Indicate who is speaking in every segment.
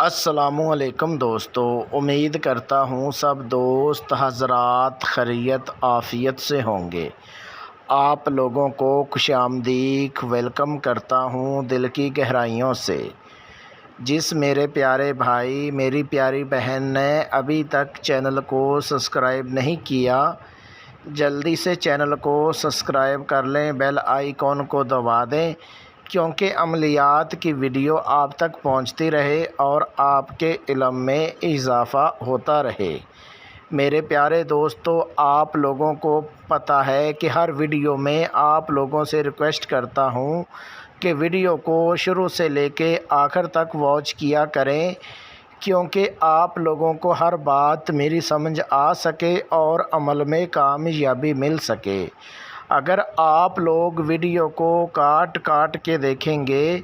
Speaker 1: السلام علیکم دوستو، امید کرتا ہوں سب دوست حضرات خیریت عافیت سے ہوں گے۔ آپ لوگوں کو خوش آمدید ویلکم کرتا ہوں دل کی گہرائیوں سے۔ جس میرے پیارے بھائی میری پیاری بہن نے ابھی تک چینل کو سبسکرائب نہیں کیا، جلدی سے چینل کو سبسکرائب کر لیں، بیل آئیکن کو دبا دیں کیونکہ عملیات کی ویڈیو آپ تک پہنچتی رہے اور آپ کے علم میں اضافہ ہوتا رہے۔ میرے پیارے دوستو، آپ لوگوں کو پتہ ہے کہ ہر ویڈیو میں آپ لوگوں سے ریکویسٹ کرتا ہوں کہ ویڈیو کو شروع سے لے کے آخر تک واچ کیا کریں کیونکہ آپ لوگوں کو ہر بات میری سمجھ آ سکے اور عمل میں کامیابی مل سکے۔ اگر آپ لوگ ویڈیو کو کاٹ کے دیکھیں گے،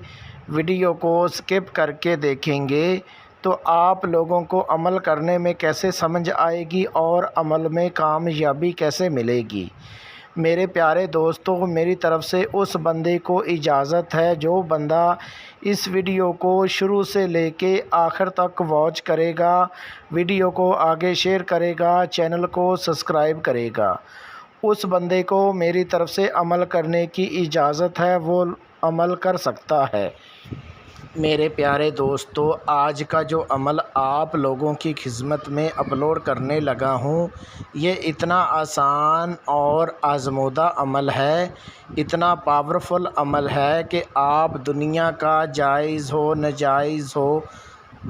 Speaker 1: ویڈیو کو سکپ کر کے دیکھیں گے تو آپ لوگوں کو عمل کرنے میں کیسے سمجھ آئے گی اور عمل میں کامیابی کیسے ملے گی۔ میرے پیارے دوستو، میری طرف سے اس بندے کو اجازت ہے جو بندہ اس ویڈیو کو شروع سے لے کے آخر تک واچ کرے گا، ویڈیو کو آگے شیئر کرے گا، چینل کو سبسکرائب کرے گا، اس بندے کو میری طرف سے عمل کرنے کی اجازت ہے، وہ عمل کر سکتا ہے۔ میرے پیارے دوستو، آج کا جو عمل آپ لوگوں کی خدمت میں اپلوڈ کرنے لگا ہوں، یہ اتنا آسان اور آزمودہ عمل ہے، اتنا پاورفل عمل ہے کہ آپ دنیا کا جائز ہو ناجائز ہو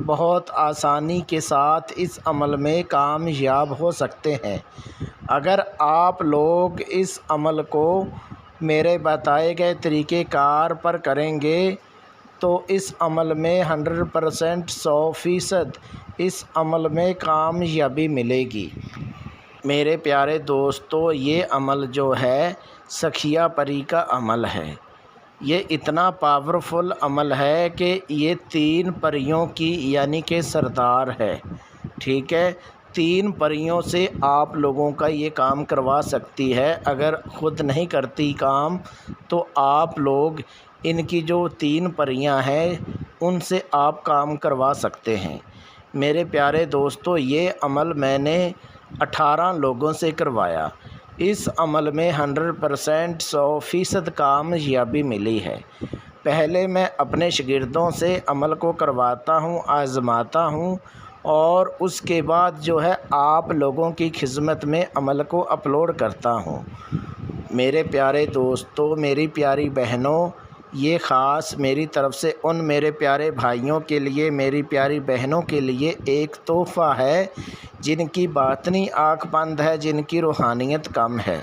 Speaker 1: بہت آسانی کے ساتھ اس عمل میں کامیاب ہو سکتے ہیں۔ اگر آپ لوگ اس عمل کو میرے بتائے گئے طریقہ کار پر کریں گے تو اس عمل میں 100% اس عمل میں کامیابی ملے گی۔ میرے پیارے دوستو، یہ عمل جو ہے سکھیا پری کا عمل ہے۔ یہ اتنا پاورفل عمل ہے کہ یہ 3 پریوں کی یعنی کہ سردار ہے، ٹھیک ہے؟ 3 پریوں سے آپ لوگوں کا یہ کام کروا سکتی ہے۔ اگر خود نہیں کرتی کام تو آپ لوگ ان کی جو 3 پریاں ہیں ان سے آپ کام کروا سکتے ہیں۔ میرے پیارے دوستو، یہ عمل میں نے 18 لوگوں سے کروایا۔ اس عمل میں 100% کامیابی ملی ہے۔ پہلے میں اپنے شاگردوں سے عمل کو کرواتا ہوں، آزماتا ہوں اور اس کے بعد جو ہے آپ لوگوں کی خدمت میں عمل کو اپلوڈ کرتا ہوں۔ میرے پیارے دوستو، میری پیاری بہنوں، یہ خاص میری طرف سے ان میرے پیارے بھائیوں کے لیے، میری پیاری بہنوں کے لیے ایک تحفہ ہے جن کی باطنی آنکھ بند ہے، جن کی روحانیت کم ہے،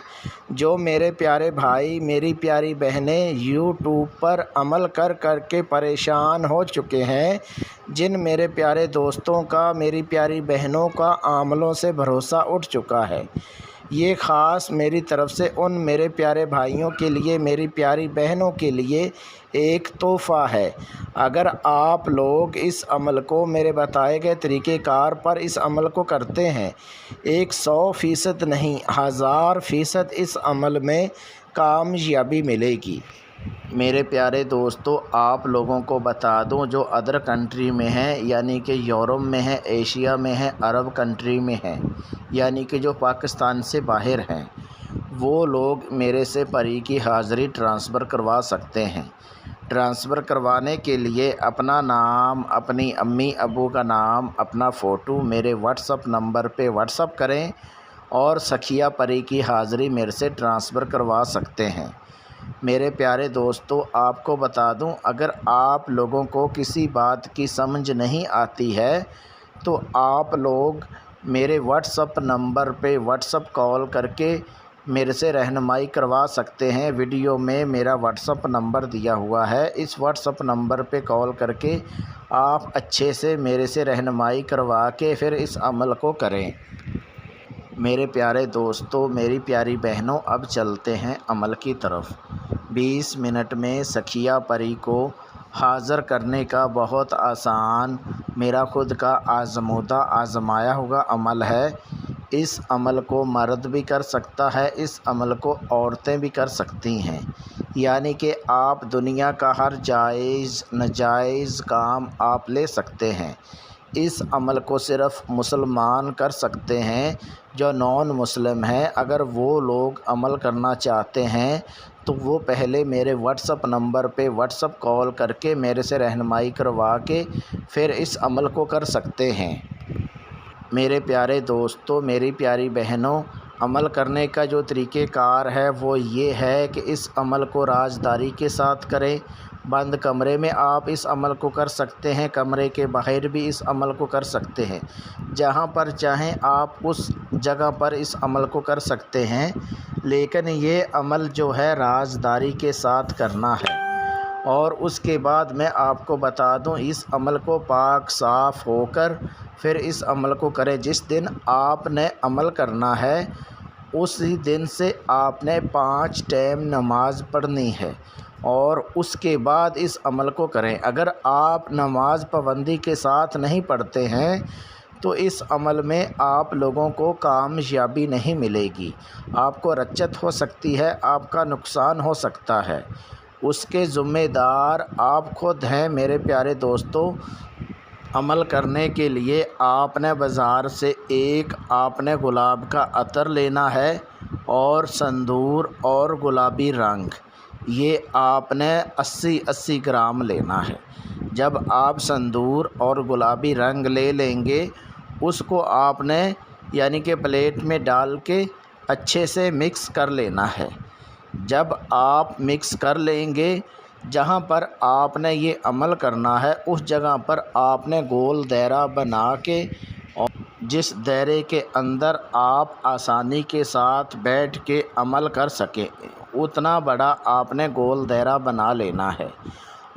Speaker 1: جو میرے پیارے بھائی میری پیاری بہنیں یوٹیوب پر عمل کر کے پریشان ہو چکے ہیں، جن میرے پیارے دوستوں کا، میری پیاری بہنوں کا عملوں سے بھروسہ اٹھ چکا ہے۔ یہ خاص میری طرف سے ان میرے پیارے بھائیوں کے لیے، میری پیاری بہنوں کے لیے ایک تحفہ ہے۔ اگر آپ لوگ اس عمل کو میرے بتائے گئے طریقہ کار پر اس عمل کو کرتے ہیں، 100% نہیں 1000% اس عمل میں کامیابی ملے گی۔ میرے پیارے دوستو، آپ لوگوں کو بتا دوں جو ادر کنٹری میں ہیں، یعنی کہ یورپ میں ہیں، ایشیا میں ہیں، عرب کنٹری میں ہیں، یعنی کہ جو پاکستان سے باہر ہیں، وہ لوگ میرے سے پری کی حاضری ٹرانسفر کروا سکتے ہیں۔ ٹرانسفر کروانے کے لیے اپنا نام، اپنی امی ابو کا نام، اپنا فوٹو میرے واٹس اپ نمبر پہ واٹس اپ کریں اور سکھیا پری کی حاضری میرے سے ٹرانسفر کروا سکتے ہیں۔ میرے پیارے دوستو، آپ کو بتا دوں، اگر آپ لوگوں کو کسی بات کی سمجھ نہیں آتی ہے تو آپ لوگ میرے واٹس اپ نمبر پہ واٹس اپ کال کر کے میرے سے رہنمائی کروا سکتے ہیں۔ ویڈیو میں میرا واٹس اپ نمبر دیا ہوا ہے، اس واٹس اپ نمبر پہ کال کر کے آپ اچھے سے میرے سے رہنمائی کروا کے پھر اس عمل کو کریں۔ میرے پیارے دوستو، میری پیاری بہنوں، اب چلتے ہیں عمل کی طرف۔ 20 منٹ میں سکھیا پری کو حاضر کرنے کا بہت آسان، میرا خود کا آزمودہ آزمایا ہوا عمل ہے۔ اس عمل کو مرد بھی کر سکتا ہے، اس عمل کو عورتیں بھی کر سکتی ہیں۔ یعنی کہ آپ دنیا کا ہر جائز ناجائز کام آپ لے سکتے ہیں۔ اس عمل کو صرف مسلمان کر سکتے ہیں جو نان مسلم ہیں۔ اگر وہ لوگ عمل کرنا چاہتے ہیں تو وہ پہلے میرے واٹس اپ نمبر پہ واٹس اپ کال کر کے میرے سے رہنمائی کروا کے پھر اس عمل کو کر سکتے ہیں۔ میرے پیارے دوستو، میری پیاری بہنوں، عمل کرنے کا جو طریقہ کار ہے وہ یہ ہے کہ اس عمل کو رازداری کے ساتھ کریں۔ بند کمرے میں آپ اس عمل کو کر سکتے ہیں، کمرے کے باہر بھی اس عمل کو کر سکتے ہیں، جہاں پر چاہیں آپ اس جگہ پر اس عمل کو کر سکتے ہیں، لیکن یہ عمل جو ہے رازداری کے ساتھ کرنا ہے۔ اور اس کے بعد میں آپ کو بتا دوں، اس عمل کو پاک صاف ہو کر پھر اس عمل کو کریں۔ جس دن آپ نے عمل کرنا ہے اسی دن سے آپ نے 5 ٹائم نماز پڑھنی ہے اور اس کے بعد اس عمل کو کریں۔ اگر آپ نماز پابندی کے ساتھ نہیں پڑھتے ہیں تو اس عمل میں آپ لوگوں کو کامیابی نہیں ملے گی، آپ کو رچت ہو سکتی ہے، آپ کا نقصان ہو سکتا ہے۔ اس کے ذمہ دار آپ خود ہیں میرے پیارے دوستو۔ عمل کرنے کے لیے آپ نے بازار سے آپ نے گلاب کا عطر لینا ہے اور سندور اور گلابی رنگ، یہ آپ نے 80 گرام لینا ہے۔ جب آپ سندور اور گلابی رنگ لے لیں گے اس کو آپ نے یعنی کہ پلیٹ میں ڈال کے اچھے سے مکس کر لینا ہے۔ جب آپ مکس کر لیں گے، جہاں پر آپ نے یہ عمل کرنا ہے اس جگہ پر آپ نے گول دائرہ بنا کے، اور جس دائرے کے اندر آپ آسانی کے ساتھ بیٹھ کے عمل کر سکیں اتنا بڑا آپ نے گول دائرہ بنا لینا ہے۔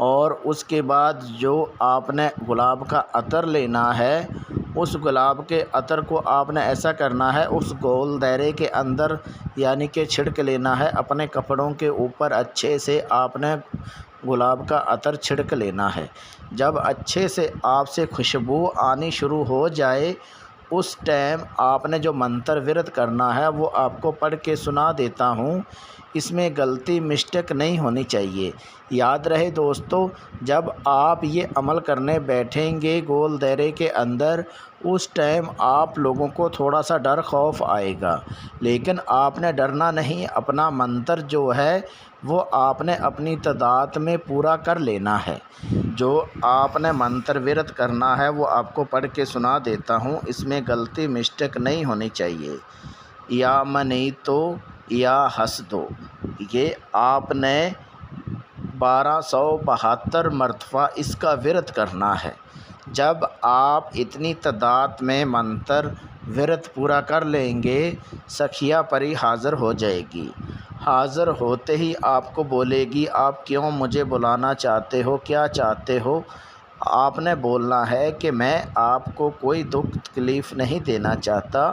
Speaker 1: اور اس کے بعد جو آپ نے گلاب کا عطر لینا ہے اس گلاب کے عطر کو آپ نے ایسا کرنا ہے، اس گول دائرے کے اندر یعنی کہ چھڑک لینا ہے اپنے کپڑوں کے اوپر، اچھے سے آپ نے گلاب کا عطر چھڑک لینا ہے۔ جب اچھے سے آپ سے خوشبو آنی شروع ہو جائے اس ٹائم آپ نے جو منتر ورد کرنا ہے وہ آپ کو پڑھ کے سنا دیتا ہوں، اس میں غلطی مسٹیک نہیں ہونی چاہیے۔ یاد رہے دوستو، جب آپ یہ عمل کرنے بیٹھیں گے گول دائرے کے اندر اس ٹائم آپ لوگوں کو تھوڑا سا ڈر خوف آئے گا، لیکن آپ نے ڈرنا نہیں، اپنا منتر جو ہے وہ آپ نے اپنی تعداد میں پورا کر لینا ہے۔ جو آپ نے منتر ورد کرنا ہے وہ آپ کو پڑھ کے سنا دیتا ہوں، اس میں غلطی مسٹیک نہیں ہونی چاہیے۔ یا منی تو یا حسدو، یہ آپ نے 1272 مرتبہ اس کا ورد کرنا ہے۔ جب آپ اتنی تعداد میں منتر ورد پورا کر لیں گے سکھیا پری حاضر ہو جائے گی۔ حاضر ہوتے ہی آپ کو بولے گی آپ کیوں مجھے بلانا چاہتے ہو، کیا چاہتے ہو؟ آپ نے بولنا ہے کہ میں آپ کو کوئی دکھ تکلیف نہیں دینا چاہتا،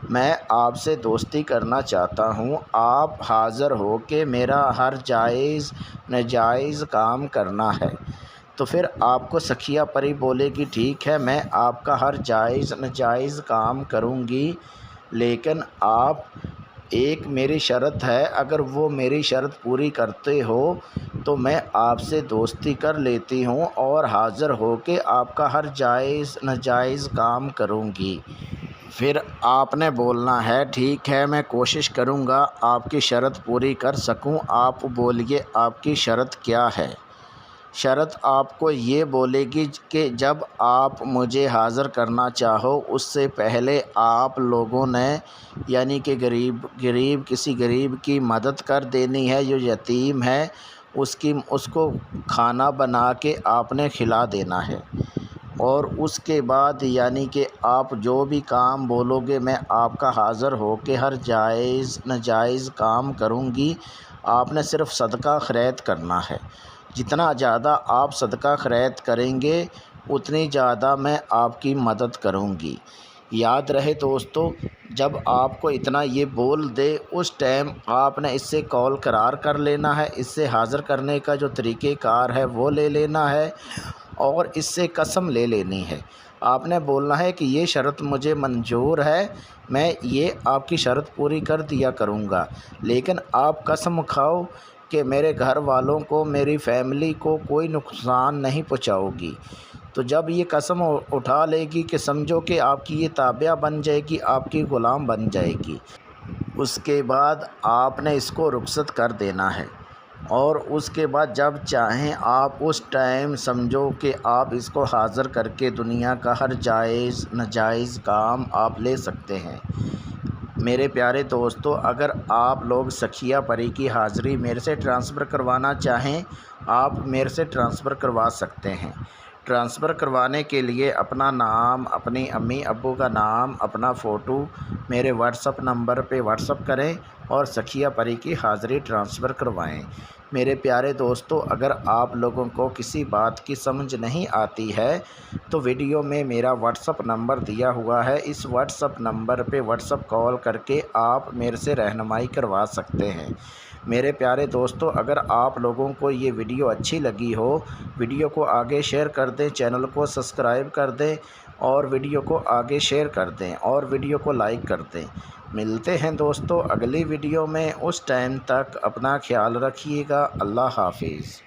Speaker 1: میں آپ سے دوستی کرنا چاہتا ہوں۔ آپ حاضر ہو کے میرا ہر جائز ناجائز کام کرنا ہے۔ تو پھر آپ کو سکھیا پری بولے گی ٹھیک ہے میں آپ کا ہر جائز ناجائز کام کروں گی، لیکن آپ ایک میری شرط ہے، اگر وہ میری شرط پوری کرتے ہو تو میں آپ سے دوستی کر لیتی ہوں اور حاضر ہو کے آپ کا ہر جائز ناجائز کام کروں گی۔ پھر آپ نے بولنا ہے ٹھیک ہے میں کوشش کروں گا آپ کی شرط پوری کر سکوں۔ آپ بولیے آپ کی شرط کیا ہے؟ شرط آپ کو یہ بولے گی کہ جب آپ مجھے حاضر کرنا چاہو اس سے پہلے آپ لوگوں نے یعنی کہ کسی غریب کی مدد کر دینی ہے، جو یتیم ہے اس کو کھانا بنا کے آپ نے کھلا دینا ہے۔ اور اس کے بعد یعنی کہ آپ جو بھی کام بولو گے میں آپ کا حاضر ہو کے ہر جائز ناجائز کام کروں گی۔ آپ نے صرف صدقہ خیرات کرنا ہے، جتنا زیادہ آپ صدقہ خیرات کریں گے اتنی زیادہ میں آپ کی مدد کروں گی۔ یاد رہے دوستو، جب آپ کو اتنا یہ بول دے اس ٹائم آپ نے اس سے کال قرار کر لینا ہے، اس سے حاضر کرنے کا جو طریقہ کار ہے وہ لے لینا ہے اور اس سے قسم لے لینی ہے۔ آپ نے بولنا ہے کہ یہ شرط مجھے منظور ہے، میں یہ آپ کی شرط پوری کر دیا کروں گا، لیکن آپ قسم کھاؤ کہ میرے گھر والوں کو، میری فیملی کو کوئی نقصان نہیں پہنچاؤ گی۔ تو جب یہ قسم اٹھا لے گی کہ سمجھو کہ آپ کی یہ تابعہ بن جائے گی، آپ کی غلام بن جائے گی، اس کے بعد آپ نے اس کو رخصت کر دینا ہے۔ اور اس کے بعد جب چاہیں آپ اس ٹائم سمجھو کہ آپ اس کو حاضر کر کے دنیا کا ہر جائز ناجائز کام آپ لے سکتے ہیں۔ میرے پیارے دوستو، اگر آپ لوگ سکھیا پری کی حاضری میرے سے ٹرانسفر کروانا چاہیں، آپ میرے سے ٹرانسفر کروا سکتے ہیں۔ ٹرانسفر کروانے کے لیے اپنا نام، اپنی امی ابو کا نام، اپنا فوٹو میرے واٹس اپ نمبر پہ واٹس اپ کریں اور سکھیا پری کی حاضری ٹرانسفر کروائیں۔ میرے پیارے دوستو، اگر آپ لوگوں کو کسی بات کی سمجھ نہیں آتی ہے تو ویڈیو میں میرا واٹس اپ نمبر دیا ہوا ہے، اس واٹس اپ نمبر پہ واٹس اپ کال کر کے آپ میرے سے رہنمائی کروا سکتے ہیں۔ میرے پیارے دوستو، اگر آپ لوگوں کو یہ ویڈیو اچھی لگی ہو، ویڈیو کو آگے شیئر کر دیں، چینل کو سبسکرائب کر دیں اور ویڈیو کو آگے شیئر کر دیں اور ویڈیو کو لائک کر دیں۔ ملتے ہیں دوستو اگلی ویڈیو میں، اس ٹائم تک اپنا خیال رکھیے گا۔ اللہ حافظ۔